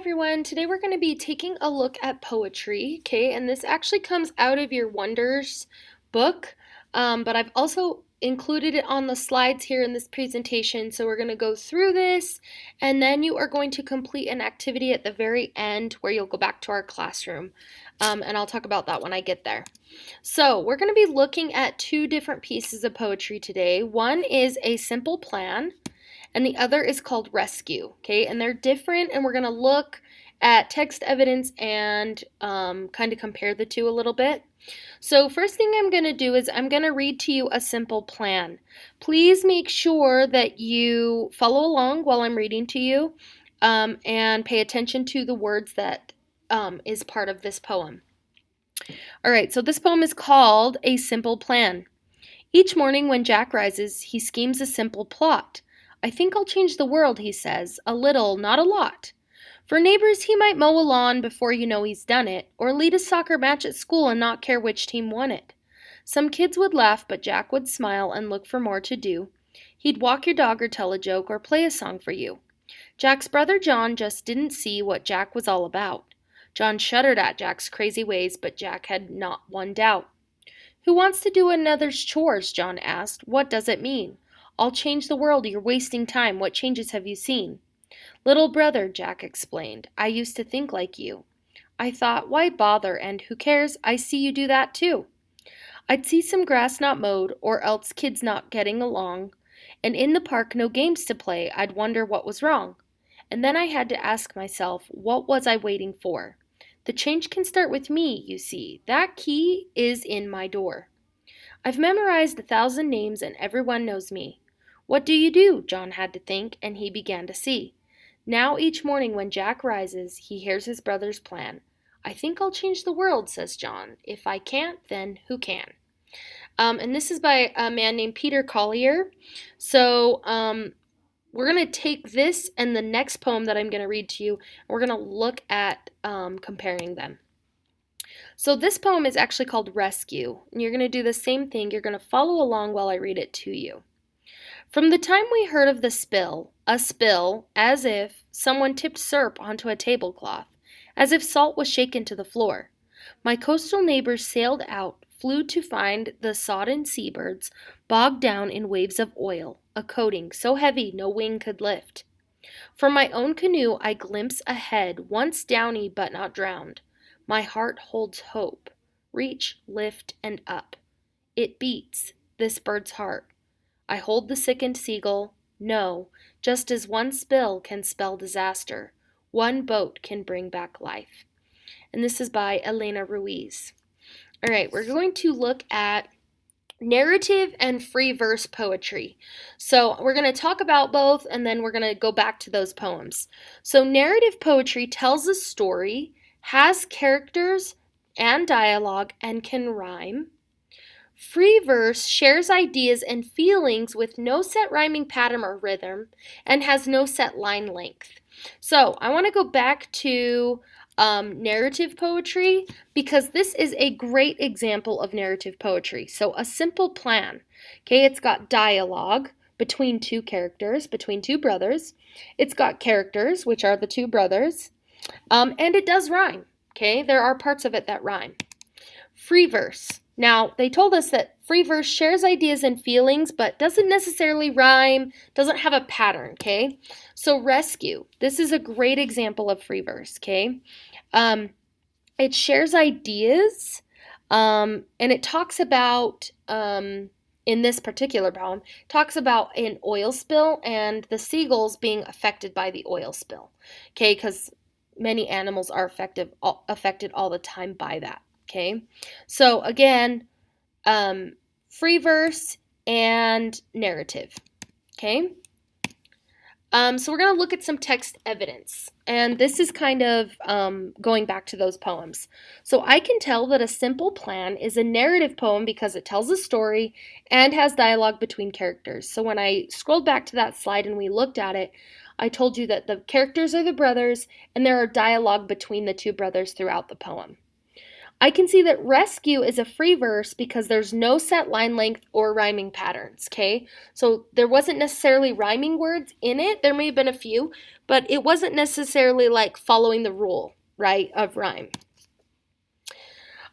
everyone. Today we're going to be taking a look at poetry, okay? And this actually comes out of your Wonders book, but I've also included it on the slides here in this presentation. So we're going to go through this, and then you are going to complete an activity at the very end where you'll go back to our classroom, and I'll talk about that when I get there. So we're going to be looking at two different pieces of poetry today. One is A Simple Plan, and the other is called Rescue, okay? And they're different, and we're going to look at text evidence and kind of compare the two a little bit. So first thing I'm going to do is I'm going to read to you a simple plan. Please make sure that you follow along while I'm reading to you and pay attention to the words that is part of this poem. All right, so this poem is called A Simple Plan. Each morning when Jack rises, he schemes a simple plot. I think I'll change the world, he says, a little, not a lot. For neighbors, he might mow a lawn before you know he's done it, or lead a soccer match at school and not care which team won it. Some kids would laugh, but Jack would smile and look for more to do. He'd walk your dog or tell a joke or play a song for you. Jack's brother John just didn't see what Jack was all about. John shuddered at Jack's crazy ways, but Jack had not one doubt. Who wants to do another's chores? John asked. What does it mean? I'll change the world. You're wasting time. What changes have you seen? Little brother, Jack explained, I used to think like you. I thought, why bother, and who cares? I see you do that too. I'd see some grass not mowed, or else kids not getting along, and in the park no games to play. I'd wonder what was wrong. And then I had to ask myself, what was I waiting for? The change can start with me, you see. That key is in my door. I've memorized 1,000 names and everyone knows me. What do you do? John had to think, and he began to see. Now each morning when Jack rises, he hears his brother's plan. I think I'll change the world, says John. If I can't, then who can? And this is by a man named Peter Collier. So we're going to take this and the next poem that I'm going to read to you, and we're going to look at comparing them. So this poem is actually called Rescue, and you're going to do the same thing. You're going to follow along while I read it to you. From the time we heard of the spill, a spill, as if someone tipped syrup onto a tablecloth, as if salt was shaken to the floor. My coastal neighbors sailed out, flew to find the sodden seabirds bogged down in waves of oil, a coating so heavy no wing could lift. From my own canoe I glimpse a head, once downy but not drowned. My heart holds hope. Reach, lift, and up. It beats, this bird's heart. I hold the sickened seagull. No, just as one spill can spell disaster, one boat can bring back life. And this is by Elena Ruiz. All right, we're going to look at narrative and free verse poetry. So we're going to talk about both, and then we're going to go back to those poems. So narrative poetry tells a story, has characters and dialogue, and can rhyme. Free verse shares ideas and feelings with no set rhyming pattern or rhythm and has no set line length. So I want to go back to narrative poetry because this is a great example of narrative poetry. So a simple plan. Okay, it's got dialogue between two characters, between two brothers. It's got characters, which are the two brothers, and it does rhyme. Okay, there are parts of it that rhyme. Free verse. Now, they told us that free verse shares ideas and feelings, but doesn't necessarily rhyme, doesn't have a pattern, okay? So rescue. This is a great example of free verse, okay? It shares ideas, and it talks about, in this particular poem, talks about an oil spill and the seagulls being affected by the oil spill, okay? Because many animals are affected all the time by that. Okay, so again, free verse and narrative. Okay, so we're going to look at some text evidence, and this is kind of going back to those poems. So I can tell that A Simple Plan is a narrative poem because it tells a story and has dialogue between characters. So when I scrolled back to that slide and we looked at it, I told you that the characters are the brothers, and there are dialogue between the two brothers throughout the poem. I can see that rescue is a free verse because there's no set line length or rhyming patterns, okay? So there wasn't necessarily rhyming words in it. There may have been a few, but it wasn't necessarily like following the rule, right, of rhyme.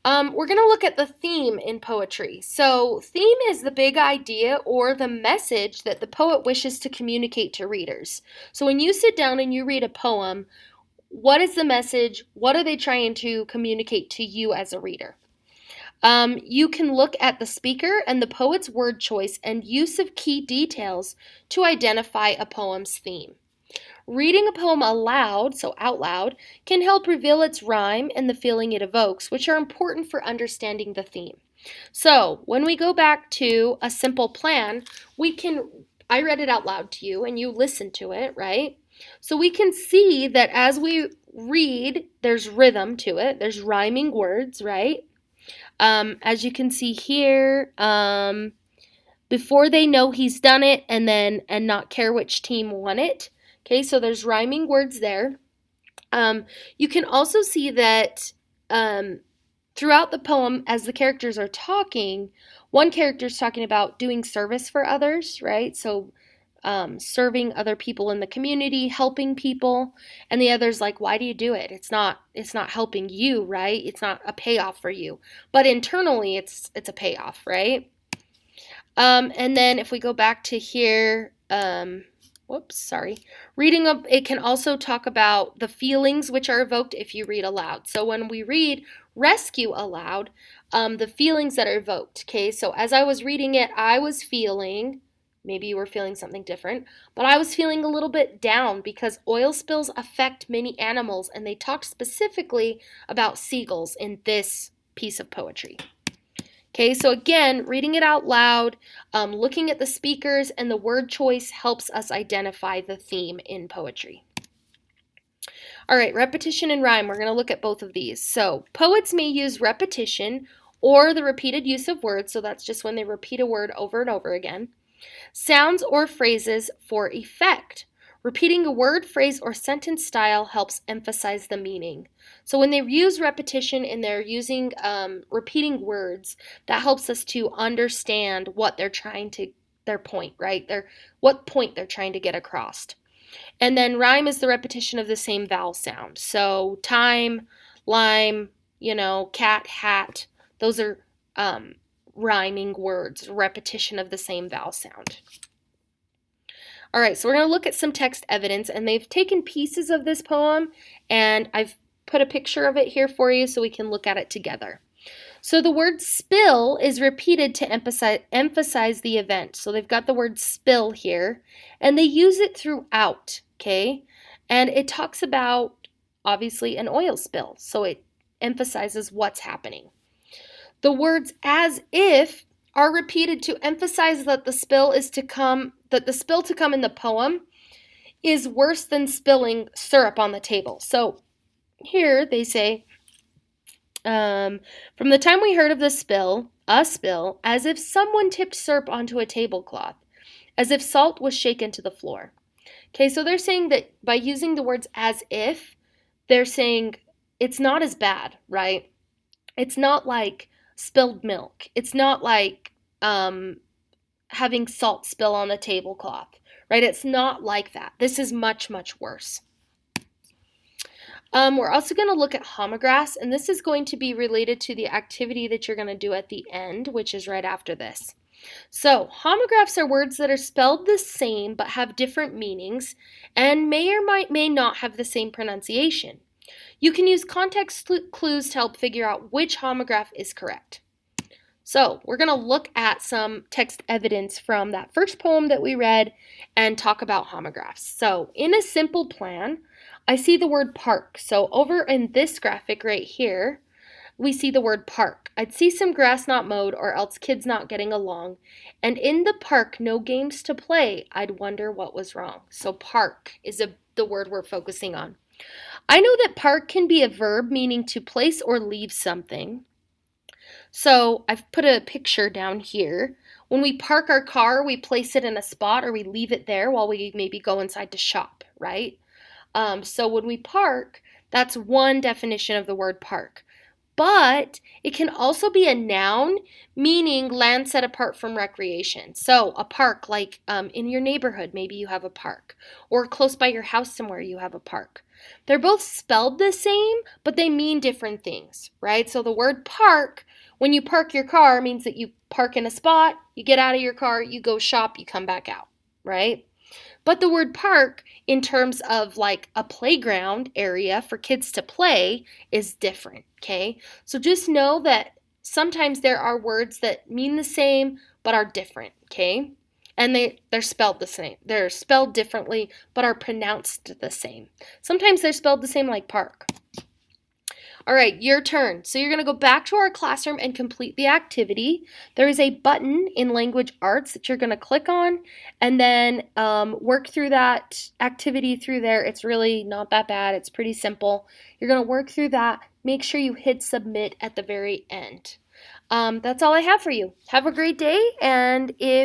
We're going to look at the theme in poetry. So, theme is the big idea or the message that the poet wishes to communicate to readers. So, when you sit down and you read a poem, what is the message? What are they trying to communicate to you as a reader? You can look at the speaker and the poet's word choice and use of key details to identify a poem's theme. Reading a poem aloud, so out loud, can help reveal its rhyme and the feeling it evokes, which are important for understanding the theme. So, when we go back to a simple plan, I read it out loud to you and you listen to it, right? So we can see that as we read, there's rhythm to it, there's rhyming words, right? As you can see here, before they know he's done it, and not care which team won it. Okay, so there's rhyming words there. You can also see that throughout the poem, as the characters are talking, one character is talking about doing service for others, right? So serving other people in the community, helping people, and the other's like, why do you do it? It's not helping you, right? It's not a payoff for you, but internally it's a payoff, right? And then if we go back to here, reading up, it can also talk about the feelings which are evoked if you read aloud. So when we read rescue aloud, the feelings that are evoked, okay? So as I was reading it, I was feeling, maybe you were feeling something different, but I was feeling a little bit down because oil spills affect many animals, and they talked specifically about seagulls in this piece of poetry. Okay, so again, reading it out loud, looking at the speakers and the word choice helps us identify the theme in poetry. All right, repetition and rhyme. We're going to look at both of these. So poets may use repetition or the repeated use of words, so that's just when they repeat a word over and over again. Sounds or phrases for effect. Repeating a word, phrase, or sentence style helps emphasize the meaning. So when they use repetition and they're using repeating words, that helps us to understand what they're trying to, their point, right? What point they're trying to get across. And then rhyme is the repetition of the same vowel sound. So time, lime, cat, hat, those are rhyming words, repetition of the same vowel sound. All right, so we're going to look at some text evidence, and they've taken pieces of this poem, and I've put a picture of it here for you so we can look at it together. So the word spill is repeated to emphasize the event. So they've got the word spill here, and they use it throughout, okay? And it talks about, obviously, an oil spill, so it emphasizes what's happening. The words as if are repeated to emphasize that the spill to come in the poem is worse than spilling syrup on the table. So here they say, from the time we heard of the spill, a spill, as if someone tipped syrup onto a tablecloth, as if salt was shaken to the floor. Okay, so they're saying that by using the words as if, they're saying it's not as bad, right? It's not like spilled milk. It's not like having salt spill on the tablecloth, right? It's not like that. This is much, much worse. We're also going to look at homographs, and this is going to be related to the activity that you're going to do at the end, which is right after this. So, homographs are words that are spelled the same but have different meanings and may not have the same pronunciation. You can use context clues to help figure out which homograph is correct. So, we're going to look at some text evidence from that first poem that we read and talk about homographs. So, in a simple plan, I see the word park. So, over in this graphic right here, we see the word park. I'd see some grass not mowed or else kids not getting along. And in the park, no games to play. I'd wonder what was wrong. So, park is the word we're focusing on. I know that park can be a verb meaning to place or leave something. So I've put a picture down here. When we park our car, we place it in a spot or we leave it there while we maybe go inside to shop, right? So when we park, that's one definition of the word park. but it can also be a noun meaning land set apart from recreation. So a park, like in your neighborhood, maybe you have a park, or close by your house somewhere you have a park. They're both spelled the same, but they mean different things, right? So the word park, when you park your car, means that you park in a spot, you get out of your car, you go shop, you come back out, right? But the word park, in terms of like a playground area for kids to play, is different, okay? So just know that sometimes there are words that mean the same but are different, okay? And they're spelled the same. They're spelled differently but are pronounced the same. Sometimes they're spelled the same, like park. All right, your turn. So you're going to go back to our classroom and complete the activity. There is a button in Language Arts that you're going to click on and then work through that activity through there. It's really not that bad. It's pretty simple. You're going to work through that. Make sure you hit submit at the very end. That's all I have for you. Have a great day, and if